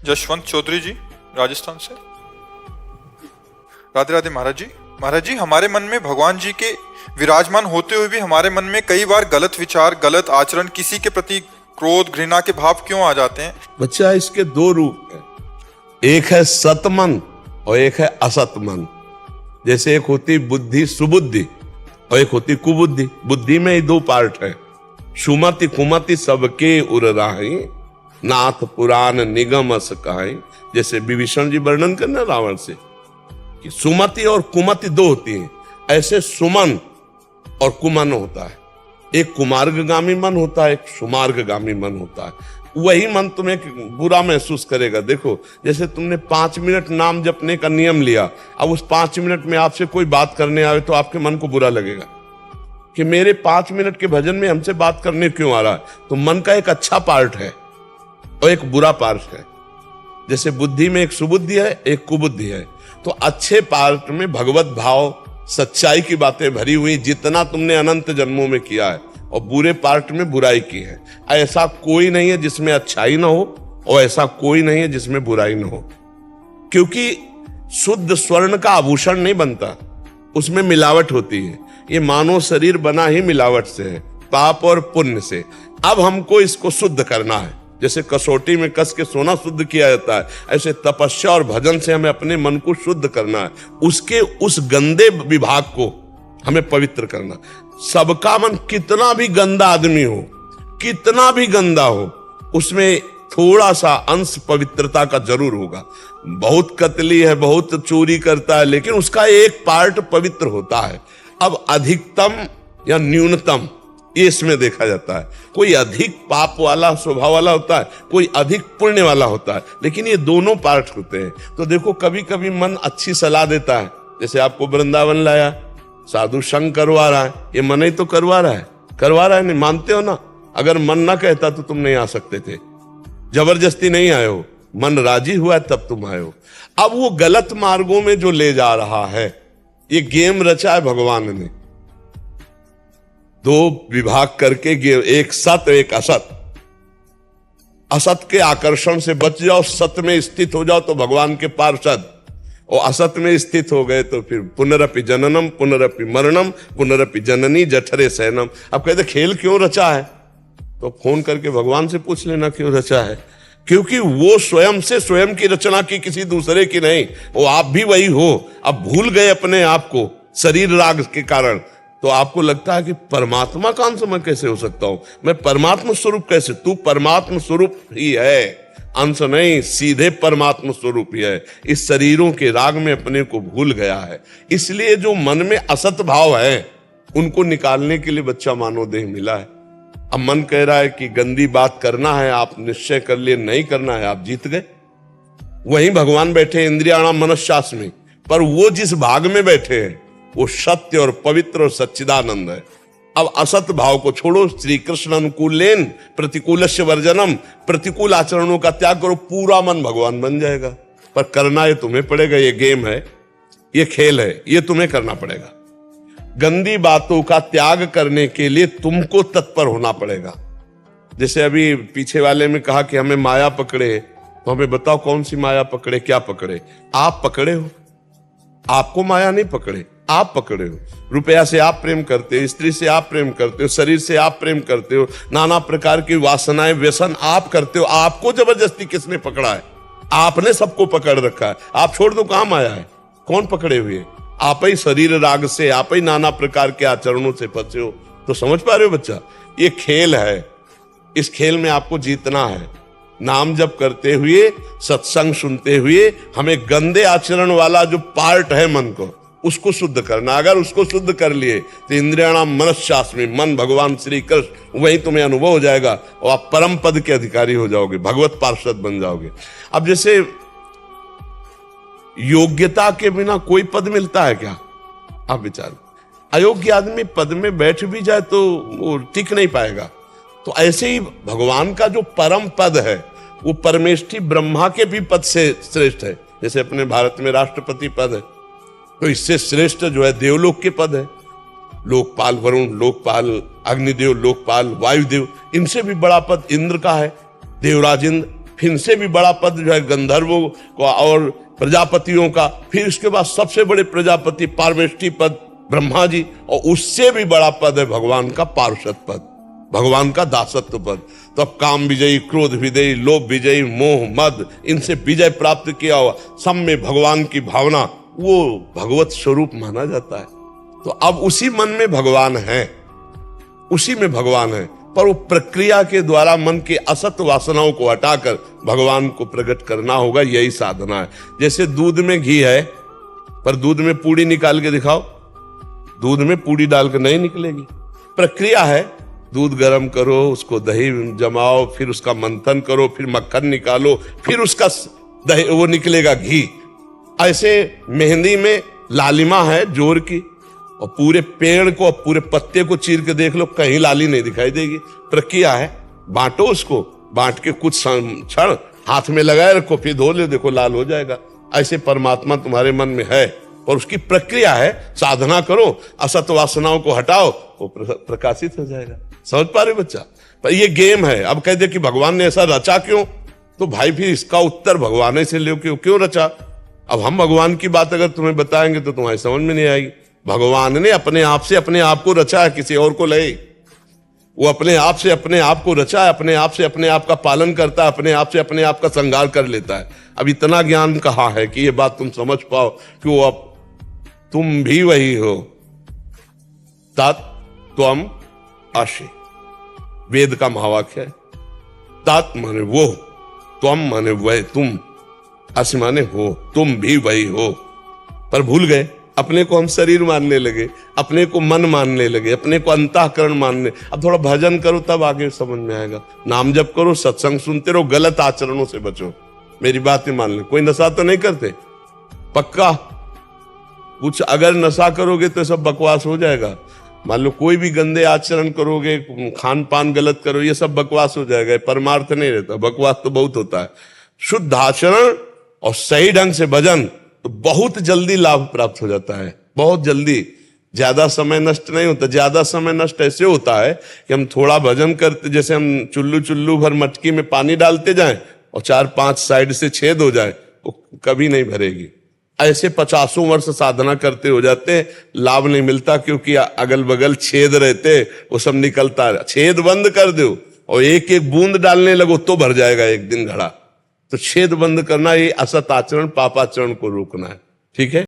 जशवंत चौधरी जी, राजस्थान से। राधे राधे महाराज जी। महाराज जी, हमारे मन में भगवान जी के विराजमान होते हुए भी हमारे मन में कई बार गलत विचार, गलत आचरण, किसी के प्रति क्रोध, घृणा के भाव क्यों आ जाते हैं? बच्चा, इसके दो रूप हैं। एक है सतमन और एक है असत मन। जैसे एक होती बुद्धि, सुबुद्धि, और एक होती कुबुद्धि। बुद्धि में ही दो पार्ट है, सुमति कुमति सबके उर राही, नाथ पुराण निगम अस कहाई। जैसे विभीषण जी वर्णन करना रावण से कि सुमति और कुमति दो होती हैं, ऐसे सुमन और कुमन होता है। एक कुमार्गगामी मन होता है, एक सुमार्गगामी मन होता है। वही मन तुम्हें बुरा महसूस करेगा। देखो, जैसे तुमने 5 मिनट नाम जपने का नियम लिया, अब उस 5 मिनट में आपसे कोई बात करने आवे तो आपके मन को बुरा लगेगा कि मेरे 5 मिनट के भजन में हमसे बात करने क्यों आ रहा है। तो मन का एक अच्छा पार्ट है और एक बुरा पार्ट है। जैसे बुद्धि में एक सुबुद्धि है, एक कुबुद्धि है। तो अच्छे पार्ट में भगवत भाव, सच्चाई की बातें भरी हुई, जितना तुमने अनंत जन्मों में किया है, और बुरे पार्ट में बुराई की है। ऐसा कोई नहीं है जिसमें अच्छाई ना हो, और ऐसा कोई नहीं है जिसमें बुराई ना हो। क्योंकि शुद्ध स्वर्ण का आभूषण नहीं बनता, उसमें मिलावट होती है। ये मानव शरीर बना ही मिलावट से है, पाप और पुण्य से। अब हमको इसको शुद्ध करना है। जैसे कसौटी में कस के सोना शुद्ध किया जाता है, ऐसे तपस्या और भजन से हमें अपने मन को शुद्ध करना है। उसके उस गंदे विभाग को हमें पवित्र करना। सबका मन कितना भी गंदा आदमी हो, कितना भी गंदा हो, उसमें थोड़ा सा अंश पवित्रता का जरूर होगा। बहुत कतली है, बहुत चोरी करता है, लेकिन उसका एक पार्ट पवित्र होता है। अब अधिकतम या न्यूनतम ये इसमें देखा जाता है। कोई अधिक पाप वाला स्वभाव वाला होता है, कोई अधिक पुण्य वाला होता है, लेकिन ये दोनों पार्ट होते हैं। तो देखो, कभी कभी मन अच्छी सलाह देता है। जैसे आपको वृंदावन लाया, साधु संग करवा रहा है, ये मन ही तो करवा रहा है, नहीं मानते हो ना। अगर मन ना कहता तो तुम नहीं आ सकते थे, जबरदस्ती नहीं आए हो, मन राजी हुआ तब तुम आए हो। अब वो गलत मार्गों में जो ले जा रहा है, ये गेम रचा है भगवान ने। 2 विभाग करके, एक सत एक असत। असत के आकर्षण से बच जाओ, सत में स्थित हो जाओ तो भगवान के पार्षद, और असत में स्थित हो गए तो फिर पुनरपि जननम पुनरपि मरणम पुनरपि जननी जठरे सैनम। अब कहते खेल क्यों रचा है, तो फोन करके भगवान से पूछ लेना क्यों रचा है। क्योंकि वो स्वयं से स्वयं की रचना की, किसी दूसरे की नहीं। वो आप भी वही हो। अब भूल गए अपने आप को शरीर राग के कारण, तो आपको लगता है कि परमात्मा का अंश मैं कैसे हो सकता हूं, मैं परमात्मा स्वरूप कैसे। तू परमात्मा स्वरूप ही है, अंश नहीं, सीधे परमात्मा स्वरूप ही है। इस शरीरों के राग में अपने को भूल गया है। इसलिए जो मन में असत भाव है, उनको निकालने के लिए बच्चा मानव देह मिला है। अब मन कह रहा है कि गंदी बात करना है, आप निश्चय कर लिए नहीं करना है, आप जीत गए। वहीं भगवान बैठे इंद्रियाणाम मनश्चास्मि में, पर वो जिस भाग में बैठे हैं वो सत्य और पवित्र और सच्चिदानंद है। अब असत भाव को छोड़ो, श्री कृष्ण अनुकूलेन प्रतिकूलस्य वर्जनम, प्रतिकूल आचरणों का त्याग करो, पूरा मन भगवान बन जाएगा। पर करना ये तुम्हें पड़ेगा, ये गेम है, ये खेल है, ये तुम्हें करना पड़ेगा। गंदी बातों का त्याग करने के लिए तुमको तत्पर होना पड़ेगा। जैसे अभी पीछे वाले में कहा कि हमें माया पकड़े, तो हमें बताओ कौन सी माया पकड़े, क्या पकड़े? आप पकड़े हो, आपको माया नहीं पकड़े, आप पकड़े हो। रुपया से आप प्रेम करते हो, स्त्री से आप प्रेम करते हो, शरीर से आप प्रेम करते हो, नाना प्रकार की वासनाएं व्यसन आप करते हो। आपको जबरदस्ती किसने पकड़ा है? आपने सबको पकड़ रखा है। आप छोड़ दो, कहां माया है? कौन पकड़े हुए? आप ही शरीर राग से, आप ही नाना प्रकार के आचरणों से फंसे हो। तो समझ पा रहे हो बच्चा, ये खेल है, इस खेल में आपको जीतना है। नाम जप करते हुए, सत्संग सुनते हुए, हमें गंदे आचरण वाला जो पार्ट है मन को, उसको शुद्ध करना। अगर उसको शुद्ध कर लिए तो इंद्रियाणाम मनश्चास्मि, मन भगवान श्री कृष्ण, वही तुम्हें अनुभव हो जाएगा और आप परम पद के अधिकारी हो जाओगे, भगवत पार्षद बन जाओगे। अब जैसे योग्यता के बिना कोई पद मिलता है क्या? आप विचार, अयोग्य आदमी पद में बैठ भी जाए तो वो टिक नहीं पाएगा। तो ऐसे ही भगवान का जो परम पद है, वो परमेष्ठी ब्रह्मा के भी पद से श्रेष्ठ है। जैसे अपने भारत में राष्ट्रपति पद है, तो इससे श्रेष्ठ जो है देवलोक के पद है। लोकपाल वरुण, लोकपाल अग्निदेव, लोकपाल वायुदेव, इनसे भी बड़ा पद इंद्र का है, देवराज इंद्र। फिर इनसे भी बड़ा पद जो है गंधर्वों का और प्रजापतियों का, फिर इसके बाद सबसे बड़े प्रजापति पारमेष्टि पद ब्रह्मा जी, और उससे भी बड़ा पद है भगवान का पार्षद पद, भगवान का दासत्व पद। तो अब काम विजयी, क्रोध विजयी, लोभ विजयी, मोह मद, इनसे विजय प्राप्त किया हुआ, सब में भगवान की भावना, वो भगवत स्वरूप माना जाता है। तो अब उसी मन में भगवान है, उसी में भगवान है, पर वो प्रक्रिया के द्वारा मन के असत वासनाओं को हटाकर भगवान को प्रकट करना होगा, यही साधना है। जैसे दूध में घी है, पर दूध में पूड़ी निकाल के दिखाओ, दूध में पूड़ी डालकर नहीं निकलेगी। प्रक्रिया है, दूध गर्म करो, उसको दही जमाओ, फिर उसका मंथन करो, फिर मक्खन निकालो, फिर उसका दही वो निकलेगा घी। ऐसे मेहंदी में लालिमा है जोर की, और पूरे पेड़ को, पूरे पत्ते को चीर के देख लो, कहीं लाली नहीं दिखाई देगी। प्रक्रिया है, बांटो उसको, बांट के कुछ क्षण हाथ में लगाए रखो, फिर धो ले, देखो लाल हो जाएगा। ऐसे परमात्मा तुम्हारे मन में है, और उसकी प्रक्रिया है, साधना करो, असत वासनाओं को हटाओ, वो प्रकाशित हो जाएगा। समझ पा रहे बच्चा? पर ये गेम है। अब कह दे कि भगवान ने ऐसा रचा क्यों, तो भाई फिर इसका उत्तर भगवान से लो, क्यों रचा। अब हम भगवान की बात अगर तुम्हें बताएंगे तो तुम्हारी समझ में नहीं आएगी। भगवान ने अपने आप से अपने आप को रचा है, किसी और को ले, वो अपने आप से अपने आप को रचा है, अपने आप से अपने आप का पालन करता है, अपने आप से अपने आप का श्रृंगार कर लेता है। अब इतना ज्ञान कहाँ है कि ये बात तुम समझ पाओ कि वो अब तुम भी वही हो। तत्त्वम् असि, वेद का महावाक्य है। तत् माने वो, त्वम माने वह, तुम, असि माने हो, तुम भी वही हो। पर भूल गए, अपने को हम शरीर मानने लगे, अपने को मन मानने लगे, अपने को अंतःकरण मानने। अब थोड़ा भजन करो तब आगे समझ में आएगा। नाम जप करो, सत्संग सुनते रहो, गलत आचरणों से बचो। मेरी बातें मान ले। कोई नशा तो नहीं करते? पक्का? कुछ अगर नशा करोगे तो सब बकवास हो जाएगा। मान लो कोई भी गंदे आचरण करोगे, खान पान गलत करो, ये सब बकवास हो जाएगा, परमार्थ नहीं रहता। बकवास तो बहुत होता है। शुद्ध आचरण और सही ढंग से भजन, तो बहुत जल्दी लाभ प्राप्त हो जाता है, बहुत जल्दी। ज्यादा समय नष्ट नहीं होता। ज्यादा समय नष्ट ऐसे होता है कि हम थोड़ा भजन करते, जैसे हम चुल्लू भर मटकी में पानी डालते जाएं और 4-5 साइड से छेद हो जाए, वो कभी नहीं भरेगी। ऐसे 50 वर्ष साधना करते हो जाते हैं, लाभ नहीं मिलता, क्योंकि अगल बगल छेद रहते, वो सब निकलता है। छेद बंद कर दो और एक एक बूंद डालने लगो तो भर जाएगा एक दिन घड़ा। तो छेद बंद करना, ये असत आचरण, पापाचरण को रोकना है। ठीक है।